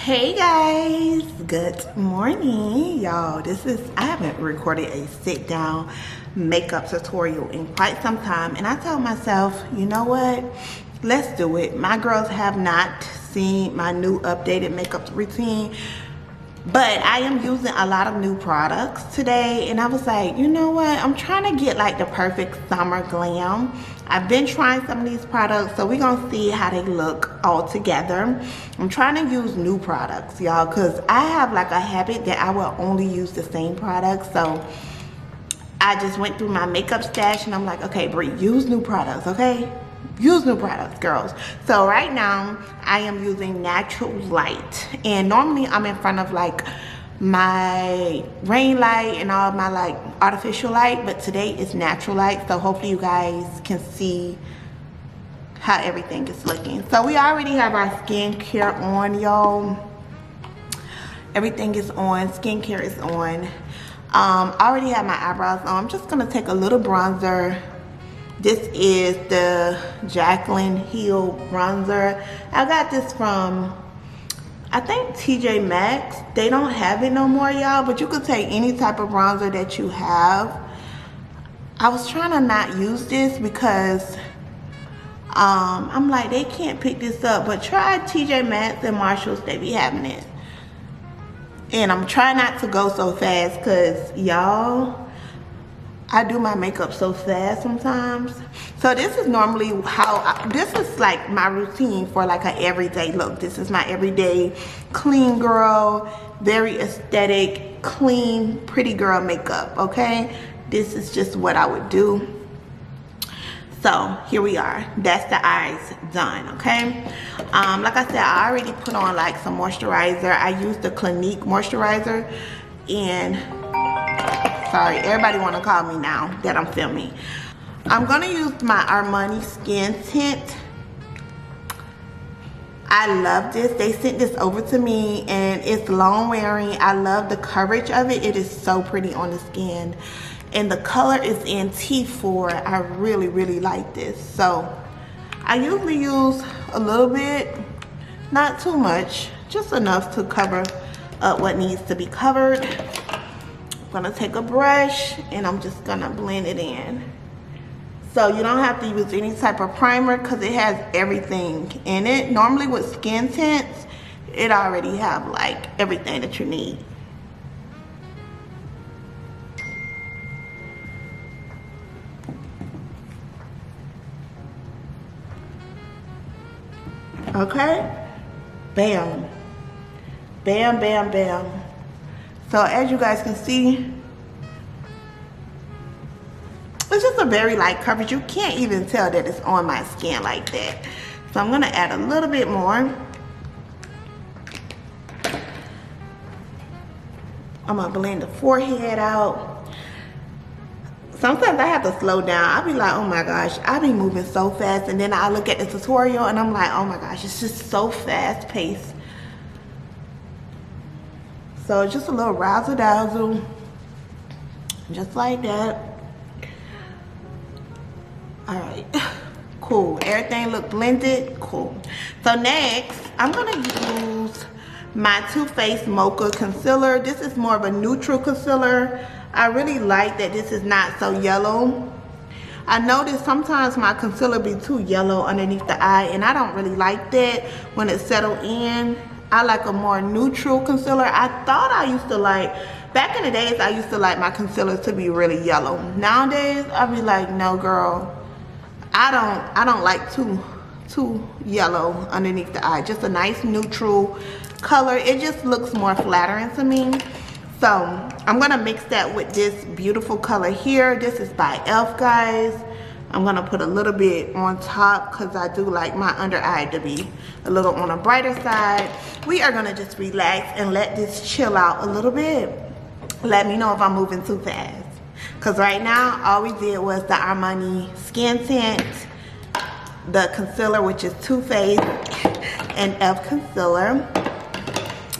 Hey guys, good morning. Y'all, I haven't recorded a sit down makeup tutorial in quite some time, and I told myself, you know what, let's do it. My girls have not seen my new updated makeup routine, but I am using a lot of new products today, and I was like, you know what, I'm trying to get like the perfect summer glam. I've been trying some of these products, so we're gonna see how they look all together. I'm trying to use new products, y'all, because I have like a habit that I will only use the same products. So I just went through my makeup stash and I'm like, okay, Bree, use new products, okay? Use new products, girls. So right now I am using Natural Light, and normally I'm in front of like my ring light and all my like artificial light, but today is Natural Light, so hopefully you guys can see how everything is looking. So we already have our skincare on, y'all. Everything is on, skincare is on. I already have my eyebrows on. I'm just gonna take a little bronzer. This is the Jaclyn Hill bronzer. I got this from, I think, TJ Maxx. They don't have it no more, y'all, but you could take any type of bronzer that you have. I was trying to not use this because I'm like, they can't pick this up, but try TJ Maxx and Marshalls, they be having it. And I'm trying not to go so fast because, y'all, I do my makeup so fast sometimes. So this is normally this is like my routine for like an everyday look. This is my everyday clean girl, very aesthetic, clean, pretty girl makeup, okay? This is just what I would do. So here we are. That's the eyes done, okay? Like I said, I already put on like some moisturizer. I used the Clinique moisturizer, and sorry, everybody want to call me now that I'm filming. I'm gonna use my Armani skin tint. I love this. They sent this over to me and it's long wearing. I love the coverage of it. It is so pretty on the skin. And the color is in T4. I really, really like this. So I usually use a little bit, not too much, just enough to cover up what needs to be covered. I'm gonna take a brush and I'm just gonna blend it in. So you don't have to use any type of primer because it has everything in it. Normally with skin tints, it already have like everything that you need. Okay, bam, bam, bam, bam. So as you guys can see, it's just a very light coverage. You can't even tell that it's on my skin like that. So I'm gonna add a little bit more. I'm gonna blend the forehead out. Sometimes I have to slow down. I'll be like, oh my gosh, I be moving so fast, and then I look at the tutorial and I'm like, oh my gosh, it's just so fast paced. So just a little razzle dazzle, just like that. All right, cool. Everything look blended, cool. So next, I'm gonna use my Too Faced Mocha concealer. This is more of a neutral concealer. I really like that this is not so yellow. I notice sometimes my concealer be too yellow underneath the eye, and I don't really like that when it settled in. I like a more neutral concealer. I thought I used to like, back in the days, I used to like my concealer to be really yellow. Nowadays, I be like, no girl, I don't like too yellow underneath the eye. Just a nice neutral color. It just looks more flattering to me. So I'm gonna mix that with this beautiful color here. This is by e.l.f., guys. I'm gonna put a little bit on top because I do like my under eye to be a little on a brighter side. We are gonna just relax and let this chill out a little bit. Let me know if I'm moving too fast. Because right now, all we did was the Armani skin tint, the concealer, which is Too Faced, and e.l.f. concealer.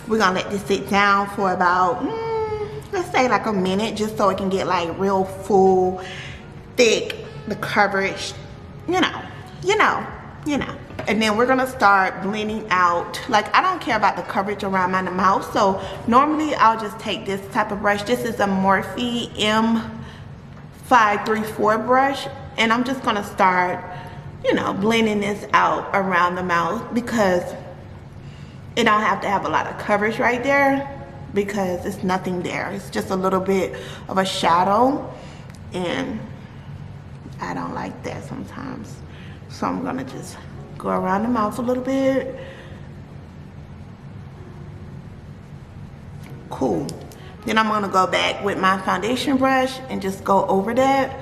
We're gonna let this sit down for about, let's say like a minute, just so it can get like real full, thick, the coverage, you know. And then we're gonna start blending out. Like, I don't care about the coverage around my mouth, so normally I'll just take this type of brush. This is a Morphe M534 brush, and I'm just gonna start, you know, blending this out around the mouth, because it don't have to have a lot of coverage right there, because it's nothing there. It's just a little bit of a shadow, and I don't like that sometimes. So I'm gonna just go around the mouth a little bit. Cool. Then I'm gonna go back with my foundation brush and just go over that,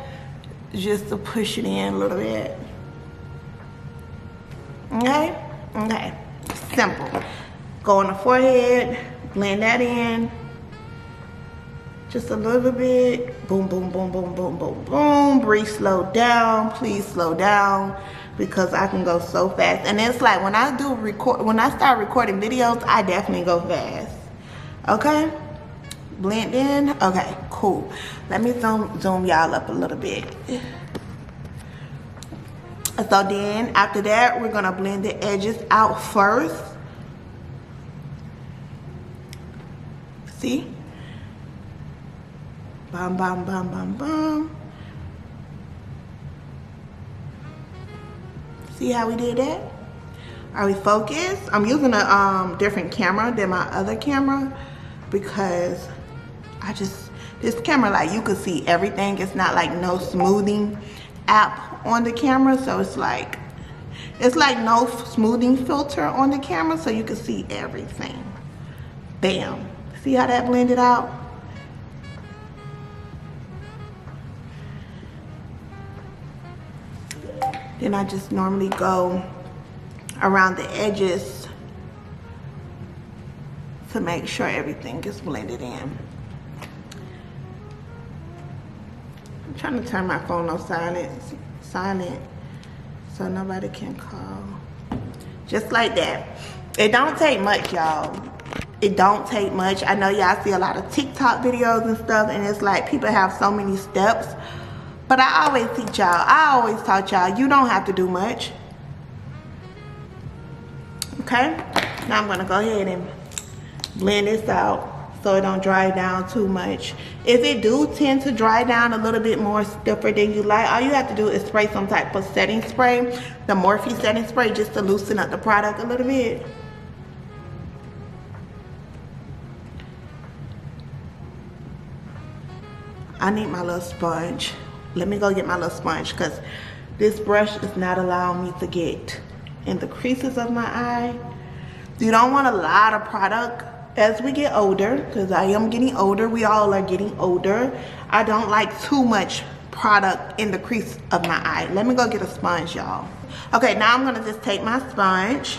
just to push it in a little bit. Okay? Okay. Simple. Go on the forehead, blend that in. Just a little bit. Boom, boom, boom, boom, boom, boom, boom. Bree, slow down. Please slow down, because I can go so fast. And it's like when I start recording videos, I definitely go fast. Okay? Blend in. Okay, cool. Let me zoom y'all up a little bit. So then after that, we're gonna blend the edges out first. See? Bum, bum, bum, bum, bum. See how we did that? Are we focused? I'm using a different camera than my other camera, because this camera, like, you can see everything. It's not like no smoothing app on the camera, so it's like no smoothing filter on the camera, so you can see everything. Bam. See how that blended out? Then I just normally go around the edges to make sure everything is blended in. I'm trying to turn my phone on silent so nobody can call. Just like that. It don't take much, y'all. It don't take much. I know y'all see a lot of TikTok videos and stuff, and it's like people have so many steps. But I always teach y'all, I always taught y'all, you don't have to do much. Okay? Now I'm gonna go ahead and blend this out so it don't dry down too much. If it do tend to dry down a little bit more stiffer than you like, all you have to do is spray some type of setting spray, the Morphe setting spray, just to loosen up the product a little bit. I need my little sponge. Let me go get my little sponge, because this brush is not allowing me to get in the creases of my eye. You don't want a lot of product as we get older, because I am getting older. We all are getting older. I don't like too much product in the crease of my eye. Let me go get a sponge, y'all. Okay, now I'm gonna just take my sponge,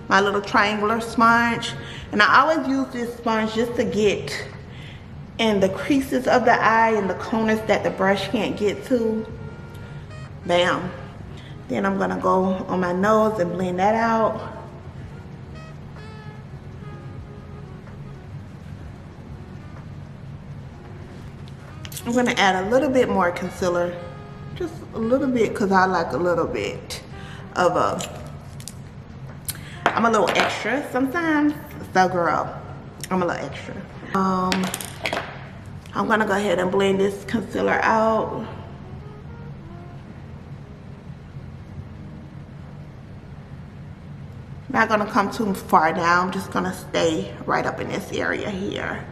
my little triangular sponge, and I always use this sponge just to get in the creases of the eye and the corners that the brush can't get to. Bam. Then I'm gonna go on my nose and blend that out. I'm gonna add a little bit more concealer, just a little bit, because I like a little bit of I'm a little extra sometimes, so girl, I'm a little extra. I'm gonna go ahead and blend this concealer out. Not gonna come too far down, I'm just gonna stay right up in this area here.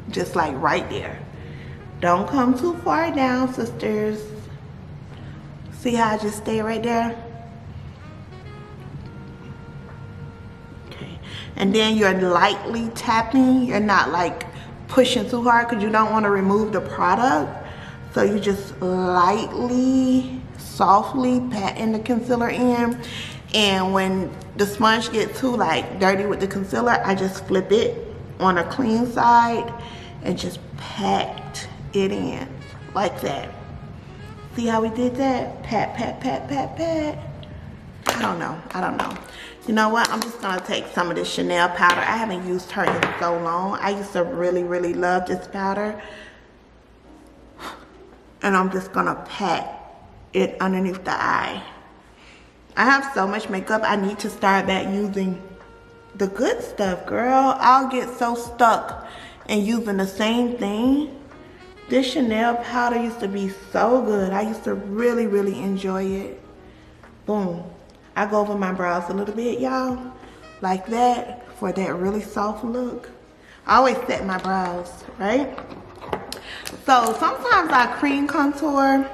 Just like right there. Don't come too far down, sisters. See how I just stay right there? Okay. And then you're lightly tapping. You're not like pushing too hard, because you don't want to remove the product. So you just lightly, softly patting the concealer in. And when the sponge gets too like dirty with the concealer, I just flip it on a clean side and just pat it in like that. See how we did that? Pat, pat, pat, pat, pat. I don't know. You know what? I'm just gonna take some of this Chanel powder. I haven't used her in so long. I used to really, really love this powder. And I'm just gonna pat it underneath the eye. I have so much makeup. I need to start back using the good stuff, girl. I'll get so stuck in using the same thing. This Chanel powder used to be so good. I used to really, really enjoy it. Boom. I go over my brows a little bit, y'all. Like that, for that really soft look. I always set my brows, right? So sometimes I cream contour.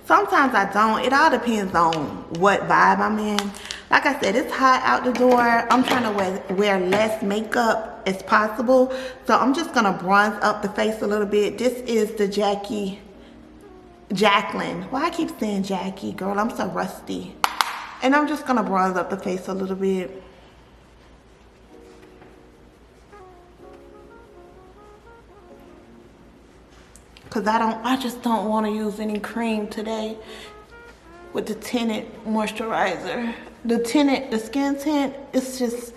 Sometimes I don't. It all depends on what vibe I'm in. Like I said, it's hot out the door. I'm trying to wear less makeup as possible. So I'm just going to bronze up the face a little bit. This is the Jacqueline. Why I keep saying Jackie, girl? I'm so rusty. And I'm just going to bronze up the face a little bit. Because I just don't want to use any cream today with the tinted moisturizer. The skin tint, it's just,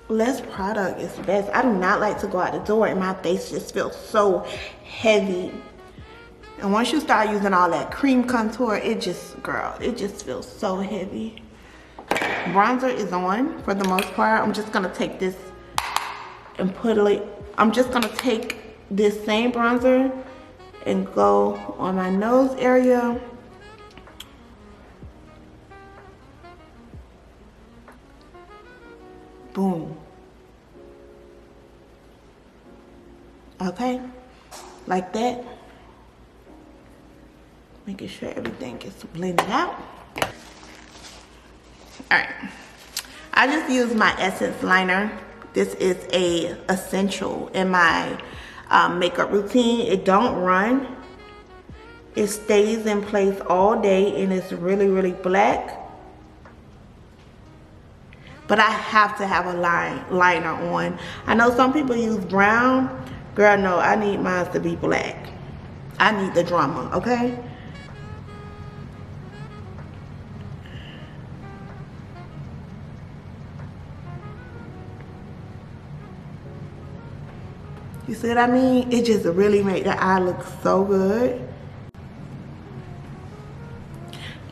less product is best. I do not like to go out the door and my face just feels so heavy. And once you start using all that cream contour, it just, girl, it just feels so heavy. Bronzer is on for the most part. I'm just going to take this and I'm just going to take this same bronzer and go on my nose area. Boom. Okay, like that. Making sure everything gets blended out. All right, I just use my Essence liner. This is a essential in my makeup routine. It don't run. It stays in place all day and it's really, really black. But I have to have a liner on. I know some people use brown. Girl, no, I need mine to be black. I need the drama, okay? You see what I mean? It just really made the eye look so good.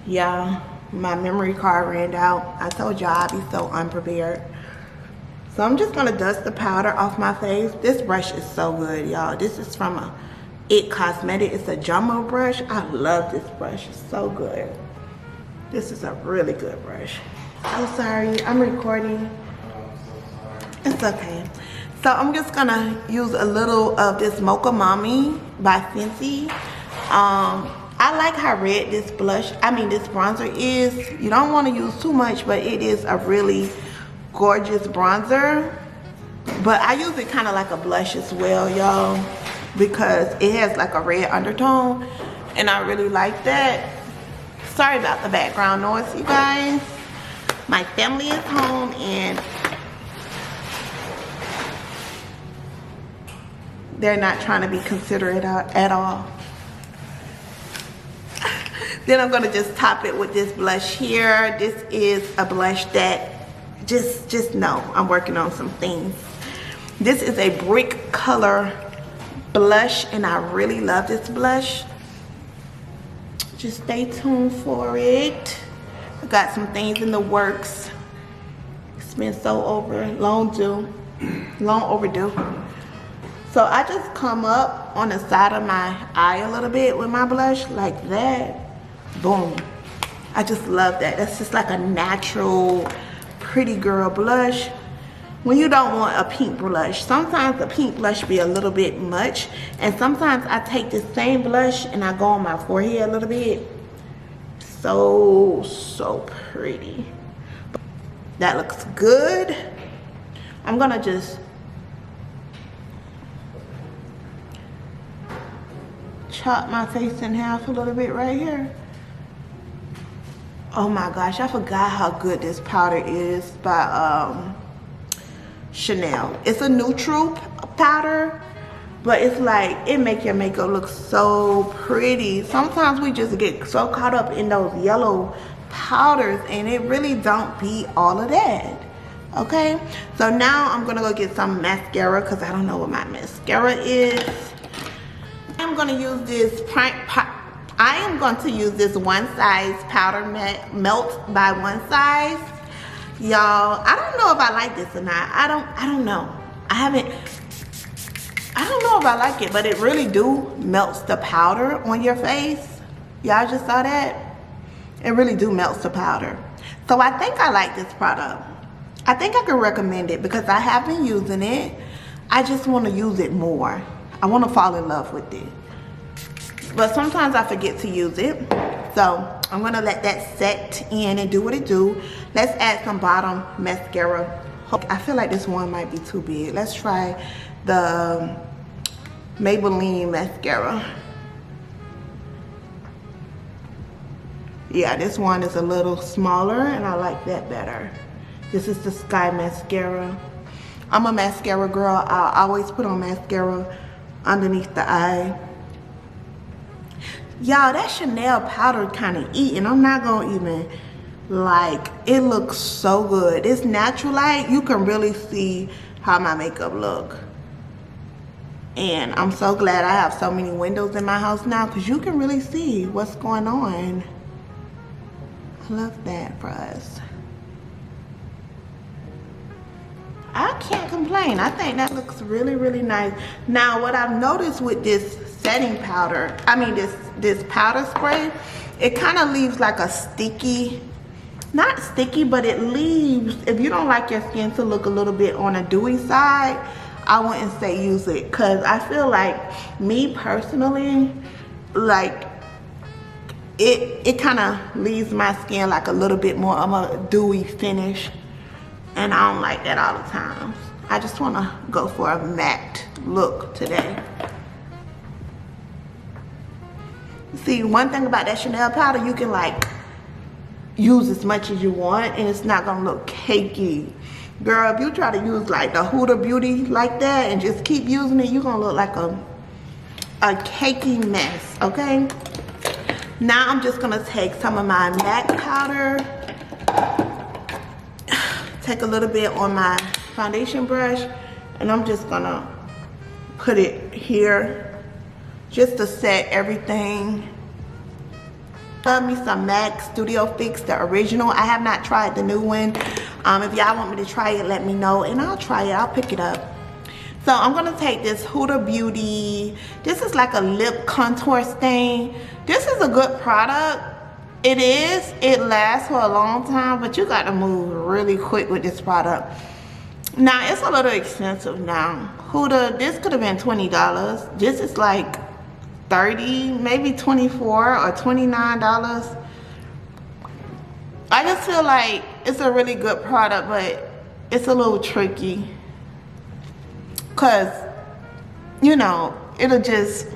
Yeah, my memory card ran out. I told y'all I'd be so unprepared. So I'm just gonna dust the powder off my face. This brush is so good, y'all. This is from It Cosmetic. It's a jumbo brush. I love this brush. It's so good. This is a really good brush. So sorry, I'm recording. It's okay. So I'm just gonna use a little of this Mocha Mommy by Fenty. I like how red this this bronzer is. You don't want to use too much, but it is a really gorgeous bronzer. But I use it kind of like a blush as well, y'all, because it has like a red undertone, and I really like that. Sorry about the background noise, you guys. My family is home and they're not trying to be considerate at all. Then I'm gonna just top it with this blush here. This is a blush that just know I'm working on some things. This is a brick color blush and I really love this blush. Just stay tuned for it. I got some things in the works. It's been so long overdue. So I just come up on the side of my eye a little bit with my blush like that. Boom. I just love that. That's just like a natural pretty girl blush. When you don't want a pink blush, sometimes the pink blush be a little bit much, and sometimes I take this same blush and I go on my forehead a little bit. So pretty. That looks good. I'm gonna just chop my face in half a little bit right here. Oh my gosh, I forgot how good this powder is by Chanel. It's a neutral powder, but it's like, it make your makeup look so pretty. Sometimes we just get so caught up in those yellow powders and it really don't be all of that. Okay, so now I'm gonna go get some mascara because I don't know what my mascara is. I'm gonna use this I am going to use this One Size powder melt by One Size. Y'all, I don't know if I like this or not. I don't know. I don't know if I like it, but it really do melts the powder on your face. Y'all just saw that? It really do melts the powder. So I think I like this product. I think I can recommend it because I have been using it. I just want to use it more. I want to fall in love with it. But sometimes I forget to use it. So I'm going to let that set in and do what it do. Let's add some bottom mascara. I feel like this one might be too big. Let's try the Maybelline mascara. Yeah, this one is a little smaller and I like that better. This is the Sky mascara. I'm a mascara girl. I always put on mascara underneath the eye. Y'all, that Chanel powder kind of eating. I'm not gonna even, like, it looks so good. It's natural light. You can really see how my makeup look. And I'm so glad I have so many windows in my house now because you can really see what's going on. I love that for us. I can't complain. I think that looks really, really nice. Now, what I've noticed with this setting powder, this powder spray, it kind of leaves like a sticky, not sticky, but it leaves, if you don't like your skin to look a little bit on a dewy side, I wouldn't say use it. Because I feel like, me personally, like, it kind of leaves my skin like a little bit more of a dewy finish. And I don't like that all the time. I just want to go for a matte look today. See, one thing about that Chanel powder, you can like use as much as you want and it's not going to look cakey. Girl, if you try to use like the Huda Beauty like that and just keep using it, you're going to look like a cakey mess, okay? Now I'm just going to take some of my MAC powder. Take a little bit on my foundation brush and I'm just gonna put it here just to set everything. Love me some MAC Studio Fix, the original. I have not tried the new one. If y'all want me to try it, let me know and I'll try it. I'll pick it up. So I'm gonna take this Huda Beauty. This is like a lip contour stain. This is a good product. It is. It lasts for a long time, but you got to move really quick with this product. Now, it's a little expensive now. Huda, this could have been $20. This is like $30, maybe $24 or $29. I just feel like it's a really good product, but it's a little tricky. Because, you know, it'll just,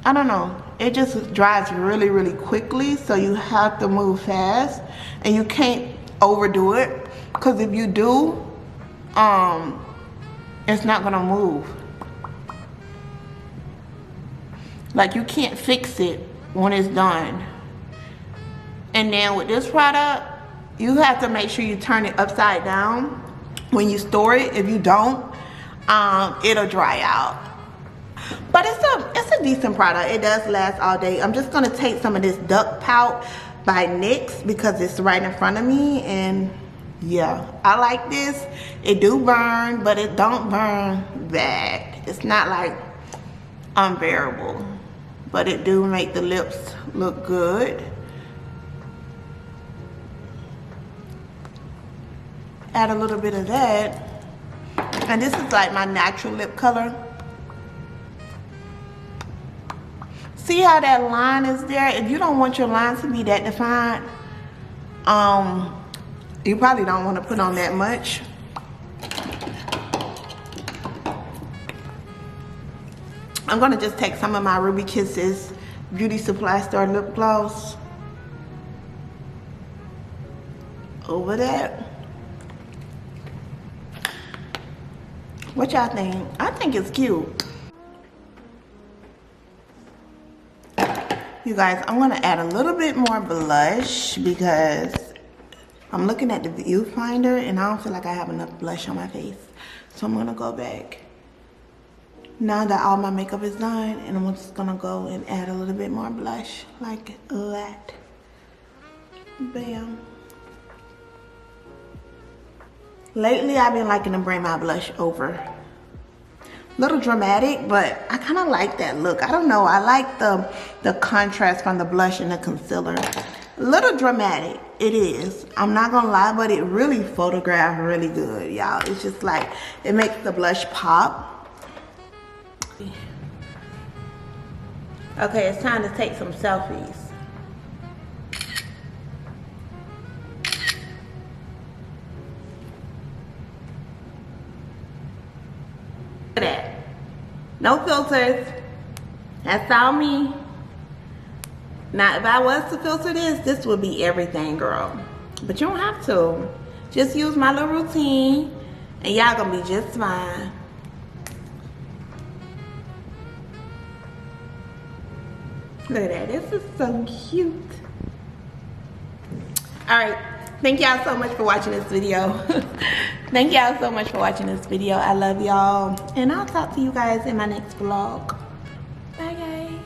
I don't know. It just dries really, really quickly, so you have to move fast and you can't overdo it because if you do, it's not gonna move. Like you can't fix it when it's done. And then with this product, you have to make sure you turn it upside down when you store it. If you don't, it'll dry out. But it's a decent product. It does last all day. I'm just gonna take some of this Duck Pout by NYX because it's right in front of me, and yeah, I like this. It do burn, but it don't burn bad. It's not like unbearable, but it do make the lips look good. Add a little bit of that, and this is like my natural lip color. See how that line is there? If you don't want your line to be that defined, you probably don't want to put on that much. I'm going to just take some of my Ruby Kisses Beauty Supply Store lip gloss over that. What y'all think? I think it's cute. You guys, I'm going to add a little bit more blush because I'm looking at the viewfinder and I don't feel like I have enough blush on my face. So I'm going to go back now that all my makeup is done, and I'm just gonna go and add a little bit more blush like that. Bam. Lately, I've been liking to bring my blush over. Little dramatic, but I kind of like that look. I don't know. I like the contrast from the blush and the concealer. Little dramatic, it is. I'm not gonna lie, but it really photographed really good, y'all. It's just like, it makes the blush pop. Okay, it's time to take some selfies. Look at that. No filters. That's all me. Now, if I was to filter this would be everything, girl. But you don't have to. Just use my little routine, and y'all gonna be just fine. Look at that. This is so cute. All right. Thank y'all so much for watching this video. Thank y'all so much for watching this video. I love y'all. And I'll talk to you guys in my next vlog. Bye, guys.